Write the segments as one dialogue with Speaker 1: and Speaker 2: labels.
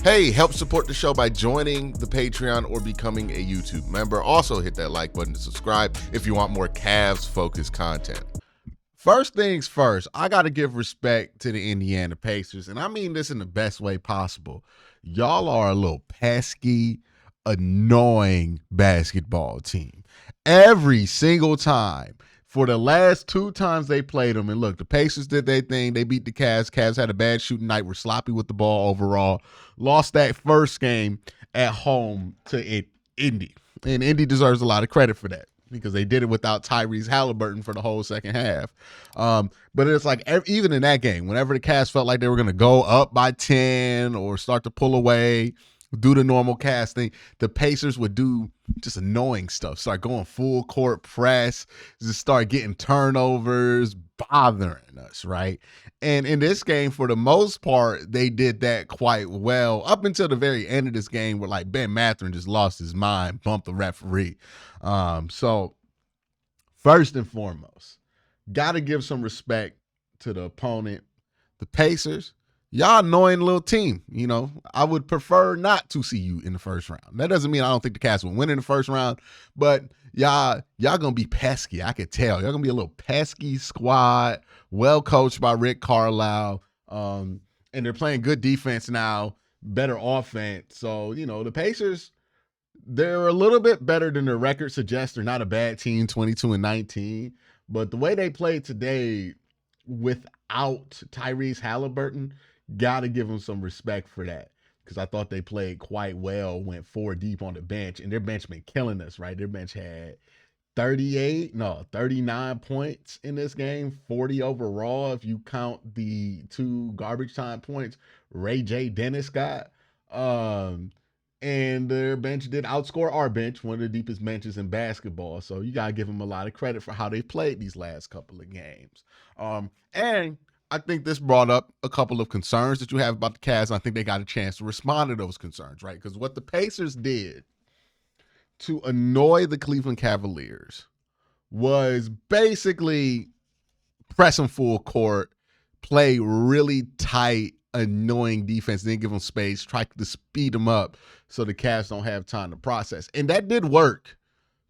Speaker 1: Hey, help support the show by joining the Patreon or becoming a YouTube member. Also, hit that like button to subscribe if you want more Cavs-focused content. First things first, I got to give respect to the Indiana Pacers, and I mean this in the best way possible. Y'all are a little pesky, annoying basketball team. Every single time. For the last 2 times they played them, and look, the Pacers did their thing. They beat the Cavs. Cavs had a bad shooting night, were sloppy with the ball overall. Lost that first game at home to Indy. And Indy deserves a lot of credit for that because they did it without Tyrese Halliburton for the whole second half. But it's like even in that game, whenever the Cavs felt like they were going to go up by 10 or start to pull away, do the normal Cavs thing, the Pacers would do just annoying stuff. Start going full court press, just start getting turnovers, bothering us, right? And in this game, for the most part, they did that quite well up until the very end of this game where like Ben Mathurin just lost his mind, bumped the referee. So first and foremost, got to give some respect to the opponent, the Pacers. Y'all annoying little team. You know, I would prefer not to see you in the first round. That doesn't mean I don't think the Cavs will win in the first round, but y'all gonna be pesky. I could tell. Y'all gonna be a little pesky squad, well coached by Rick Carlisle. And they're playing good defense now, better offense. So, you know, the Pacers, they're a little bit better than their record suggests. They're not a bad team, 22-19. But the way they played today without Tyrese Halliburton, got to give them some respect for that because I thought they played quite well, went 4 deep on the bench, and their bench been killing us, right? Their bench had 39 points in this game, 40 overall if you count the 2 garbage time points Ray J. Dennis got. And their bench did outscore our bench, one of the deepest benches in basketball. So you got to give them a lot of credit for how they played these last couple of games. And I think this brought up a couple of concerns that you have about the Cavs. I think they got a chance to respond to those concerns, right? Because what the Pacers did to annoy the Cleveland Cavaliers was basically press them full court, play really tight, annoying defense, then give them space, try to speed them up so the Cavs don't have time to process. And that did work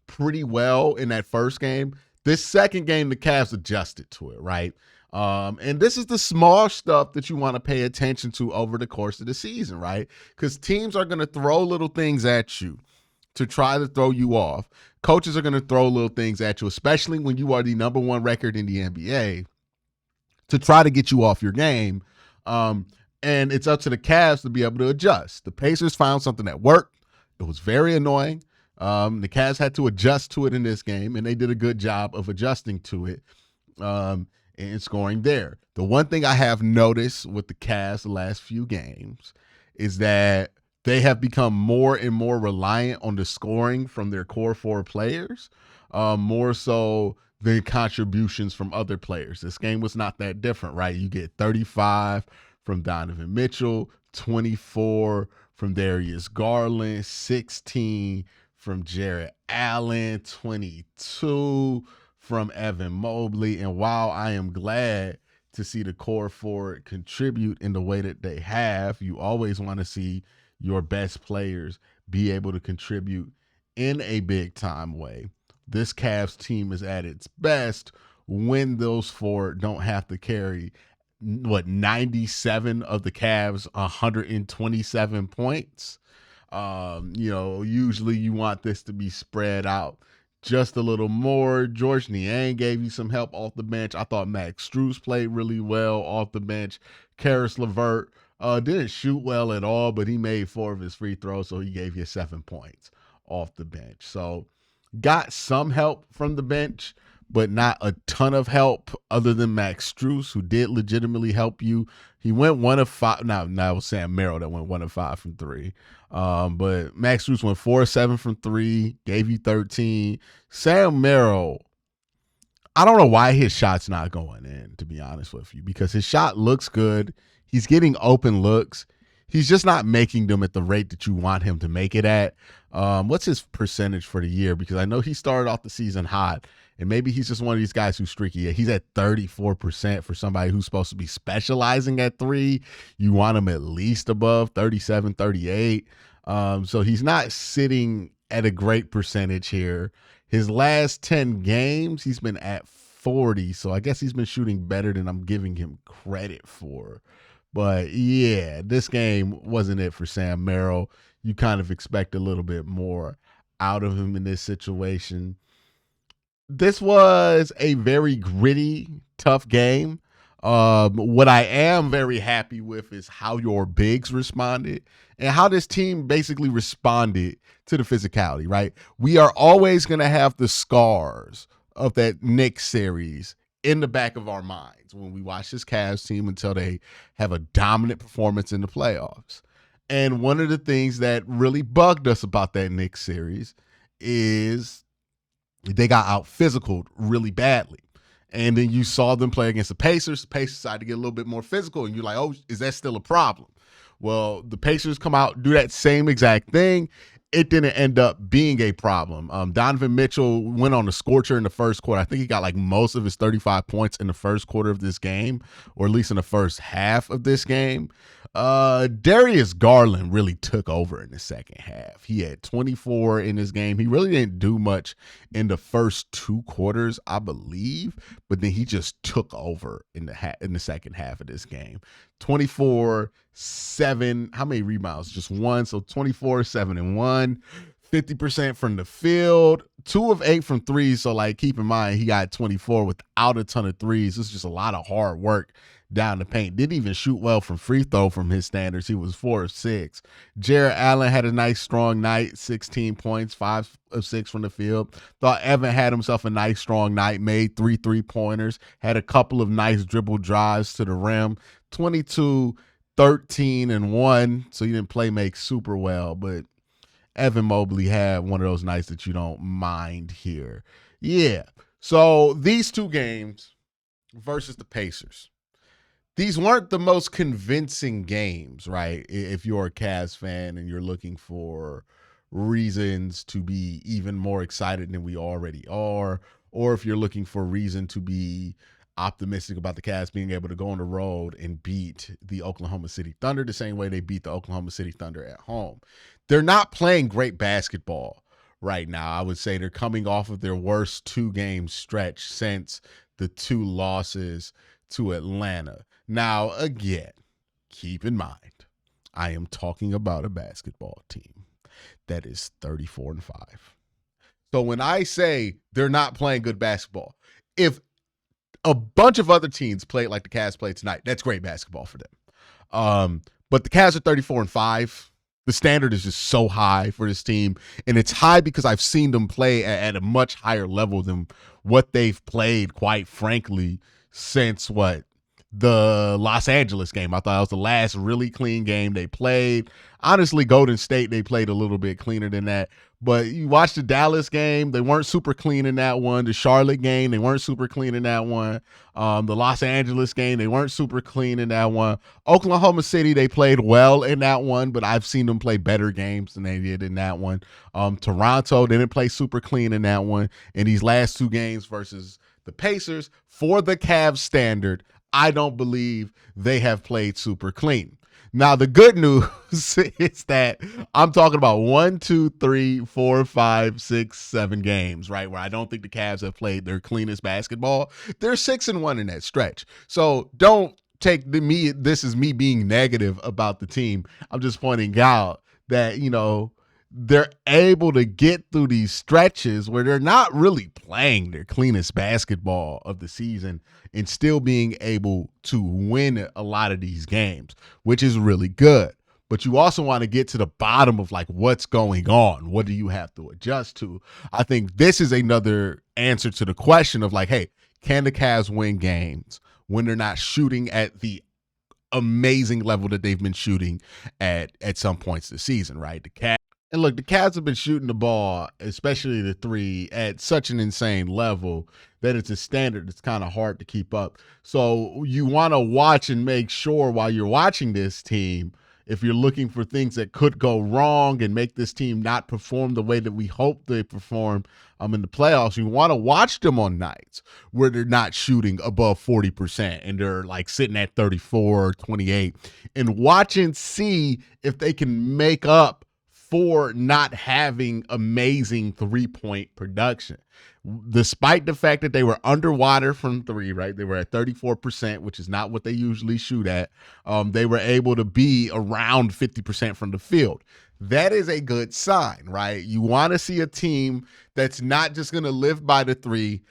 Speaker 1: pretty well in that first game. This second game, the Cavs adjusted to it, right? And this is the small stuff that you want to pay attention to over the course of the season, right? Because teams are going to throw little things at you to try to throw you off. Coaches are going to throw little things at you, especially when you are the number 1 record in the NBA, to try to get you off your game. And it's up to the Cavs to be able to adjust. The Pacers found something that worked. It was very annoying. The Cavs had to adjust to it in this game, and they did a good job of adjusting to it and scoring there. The one thing I have noticed with the Cavs the last few games is that they have become more and more reliant on the scoring from their core 4 players, more so than contributions from other players. This game was not that different, right? You get 35 from Donovan Mitchell, 24 from Darius Garland, 16 from Jarrett Allen, 22 from Evan Mobley. And while I am glad to see the core 4 contribute in the way that they have, you always want to see your best players be able to contribute in a big time way. This Cavs team is at its best when those 4 don't have to carry 97 of the Cavs 127 points. Usually you want this to be spread out just a little more. George Niang gave you some help off the bench. I thought Max Strus played really well off the bench. Karis LeVert didn't shoot well at all, but he made 4 of his free throws, so he gave you 7 points off the bench. So got some help from the bench, but not a ton of help other than Max Strus, who did legitimately help you. He went 1 of 5. Now it was Sam Merrill that went 1 of 5 from 3. But Max Strus went 4 of 7 from 3, gave you 13. Sam Merrill, I don't know why his shot's not going in, to be honest with you, because his shot looks good. He's getting open looks. he's just not making them at the rate that you want him to make it at. What's his percentage for the year? Because I know he started off the season hot, and maybe he's just one of these guys who's streaky. He's at 34% for somebody who's supposed to be specializing at three. You want him at least above 37, 38. So he's not sitting at a great percentage here. His last 10 games, he's been at 40. So I guess he's been shooting better than I'm giving him credit for. But yeah, this game wasn't it for Sam Merrill. You kind of expect a little bit more out of him in this situation. This was a very gritty, tough game. What I am very happy with is how your bigs responded and how this team basically responded to the physicality, right? We are always going to have the scars of that Knicks series in the back of our minds when we watch this Cavs team until they have a dominant performance in the playoffs. And one of the things that really bugged us about that Knicks series is they got out physical really badly. And then you saw them play against the Pacers. The Pacers decided to get a little bit more physical. And you're like, oh, is that still a problem? Well, the Pacers come out, do that same exact thing. It didn't end up being a problem. Donovan Mitchell went on a scorcher in the first quarter. I think he got like most of his 35 points in the first quarter of this game, or at least in the first half of this game. Darius Garland really took over in the second half. He had 24 in this game. He really didn't do much in the first two quarters, I believe, but then he just took over in the second half of this game. 24, 7, how many rebounds? Just one. So 24, 7, and 1. 50% from the field, 2 of 8 from threes. So, like, keep in mind, he got 24 without a ton of threes. This is just a lot of hard work down the paint. Didn't even shoot well from free throw from his standards. He was 4 of 6. Jarrett Allen had a nice, strong night, 16 points, 5 of 6 from the field. Thought Evan had himself a nice, strong night, made 3 3-pointers, had a couple of nice dribble drives to the rim, 22, 13, and 1. So he didn't play make super well, but Evan Mobley had one of those nights that you don't mind here. Yeah. So these two games versus the Pacers, these weren't the most convincing games, right? If you're a Cavs fan and you're looking for reasons to be even more excited than we already are, or if you're looking for reason to be optimistic about the Cavs being able to go on the road and beat the Oklahoma City Thunder the same way they beat the Oklahoma City Thunder at home. They're not playing great basketball right now. I would say they're coming off of their worst 2-game stretch since the 2 losses to Atlanta. Now, again, keep in mind, I am talking about a basketball team that is 34-5. So when I say they're not playing good basketball, if a bunch of other teams played like the Cavs played tonight, that's great basketball for them. But the Cavs are 34-5. The standard is just so high for this team, and it's high because I've seen them play at a much higher level than what they've played, quite frankly, since the Los Angeles game. I thought it was the last really clean game they played. Honestly, Golden State, they played a little bit cleaner than that. But you watch the Dallas game, they weren't super clean in that one. The Charlotte game, they weren't super clean in that one. The Los Angeles game, they weren't super clean in that one. Oklahoma City, they played well in that one, but I've seen them play better games than they did in that one. Toronto didn't play super clean in that one. In these last 2 games versus the Pacers, for the Cavs standard, I don't believe they have played super clean. Now, the good news is that I'm talking about 1, 2, 3, 4, 5, 6, 7 games, right, where I don't think the Cavs have played their cleanest basketball. They're 6-1 in that stretch. So don't take this is me being negative about the team. I'm just pointing out that, they're able to get through these stretches where they're not really playing their cleanest basketball of the season and still being able to win a lot of these games, which is really good. But you also want to get to the bottom of like what's going on. What do you have to adjust to? I think this is another answer to the question of like, hey, can the Cavs win games when they're not shooting at the amazing level that they've been shooting at some points this season, right? And look, the Cavs have been shooting the ball, especially the 3, at such an insane level that it's a standard that's kind of hard to keep up. So you want to watch and make sure while you're watching this team, if you're looking for things that could go wrong and make this team not perform the way that we hope they perform in the playoffs, you want to watch them on nights where they're not shooting above 40% and they're like sitting at 34 or 28, and watch and see if they can make up for not having amazing three-point production. Despite the fact that they were underwater from three, right? They were at 34%, which is not what they usually shoot at. They were able to be around 50% from the field. That is a good sign, right? You want to see a team that's not just going to live by the three,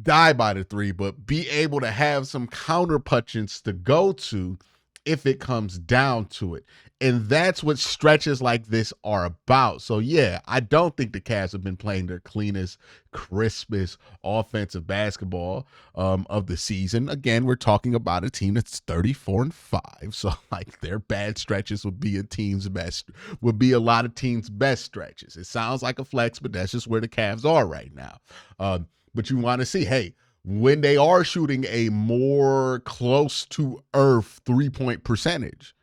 Speaker 1: die by the three, but be able to have some counter punches to go to if it comes down to it. And that's what stretches like this are about. So, yeah, I don't think the Cavs have been playing their cleanest, crispest offensive basketball of the season. Again, we're talking about a team that's 34-5. So, like, their bad stretches would be a lot of teams' best stretches. It sounds like a flex, but that's just where the Cavs are right now. But you want to see, hey, when they are shooting a more close to earth three-point percentage,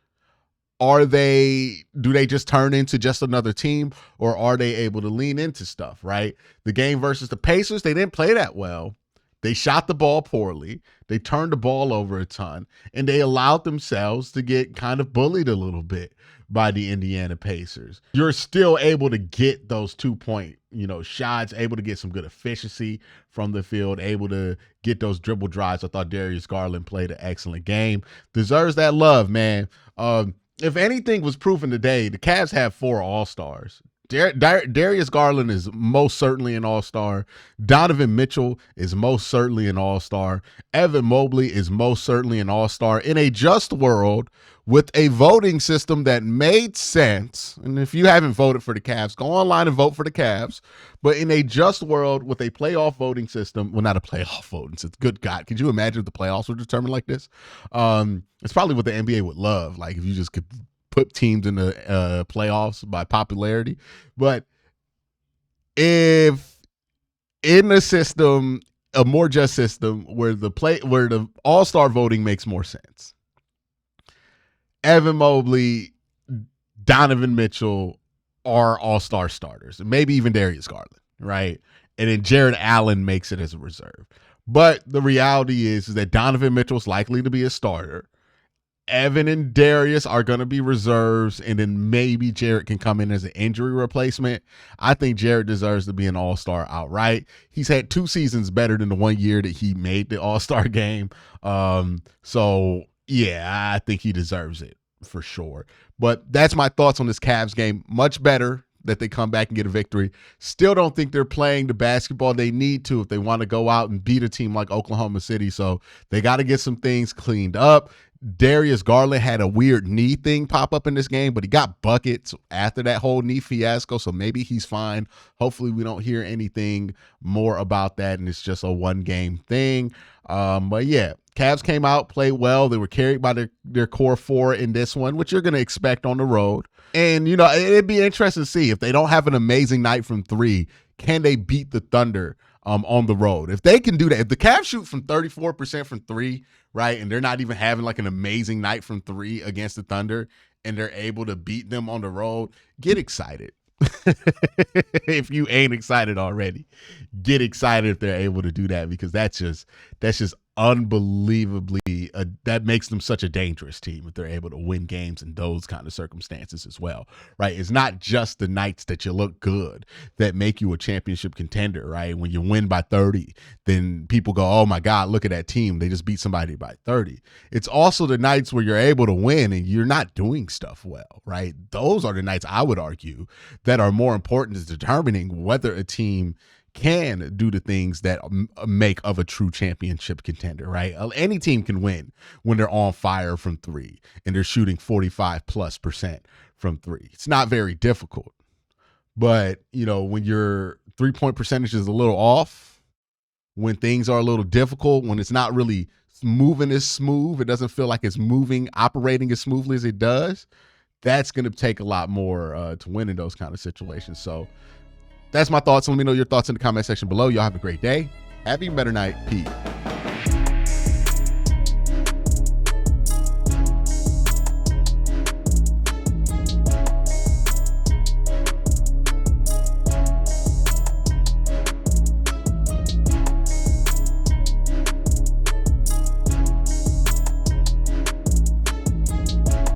Speaker 1: do they just turn into just another team, or are they able to lean into stuff, right? The game versus the Pacers, they didn't play that well. They shot the ball poorly. They turned the ball over a ton, and they allowed themselves to get kind of bullied a little bit by the Indiana Pacers. You're still able to get those 2-point, shots, able to get some good efficiency from the field, able to get those dribble drives. I thought Darius Garland played an excellent game. Deserves that love, man. If anything was proven today, the Cavs have 4 All-Stars. Darius Garland is most certainly an all-star. Donovan Mitchell is most certainly an all-star. Evan Mobley is most certainly an all-star. In a just world with a voting system that made sense, and if you haven't voted for the Cavs, go online and vote for the Cavs. But in a just world with a playoff voting system, well, not a playoff voting system, good God, could you imagine if the playoffs were determined like this? It's probably what the NBA would love, like if you just could put teams in the playoffs by popularity. But if in a system, a more just system where the all-star voting makes more sense, Evan Mobley, Donovan Mitchell are all-star starters, maybe even Darius Garland, right? And then Jared Allen makes it as a reserve. But the reality is that Donovan Mitchell is likely to be a starter. Evan and Darius are going to be reserves, and then maybe Jared can come in as an injury replacement. I think Jared deserves to be an all-star outright. He's had 2 seasons better than the 1 year that he made the all-star game. So, yeah, I think he deserves it for sure. But that's my thoughts on this Cavs game. Much better that they come back and get a victory. Still don't think they're playing the basketball they need to if they want to go out and beat a team like Oklahoma City. So they got to get some things cleaned up. Darius Garland had a weird knee thing pop up in this game, but he got buckets after that whole knee fiasco, so maybe he's fine. Hopefully we don't hear anything more about that, and it's just a one-game thing. But yeah, Cavs came out, played well. They were carried by their core 4 in this one, which you're going to expect on the road. And, it'd be interesting to see if they don't have an amazing night from 3, can they beat the Thunder on the road? If they can do that, if the Cavs shoot from 34% from 3, right, and they're not even having like an amazing night from 3 against the Thunder, and they're able to beat them on the road, get excited. If you ain't excited already, get excited if they're able to do that, because that's just unbelievably that makes them such a dangerous team if they're able to win games in those kind of circumstances as well, right? It's not just the nights that you look good that make you a championship contender, right? When you win by 30, then people go, oh my God, look at that team, they just beat somebody by 30. It's also the nights where you're able to win and you're not doing stuff well, right? Those are the nights, I would argue, that are more important to determining whether a team can do the things that make of a true championship contender, right? Any team can win when they're on fire from 3 and they're shooting 45+% from 3. It's not very difficult. But, when your 3-point percentage is a little off, when things are a little difficult, when it's not really moving as smooth, it doesn't feel like it's operating as smoothly as it does, that's going to take a lot more to win in those kind of situations. So, that's my thoughts. Let me know your thoughts in the comment section below. Y'all have a great day. Have an even better night. Peace.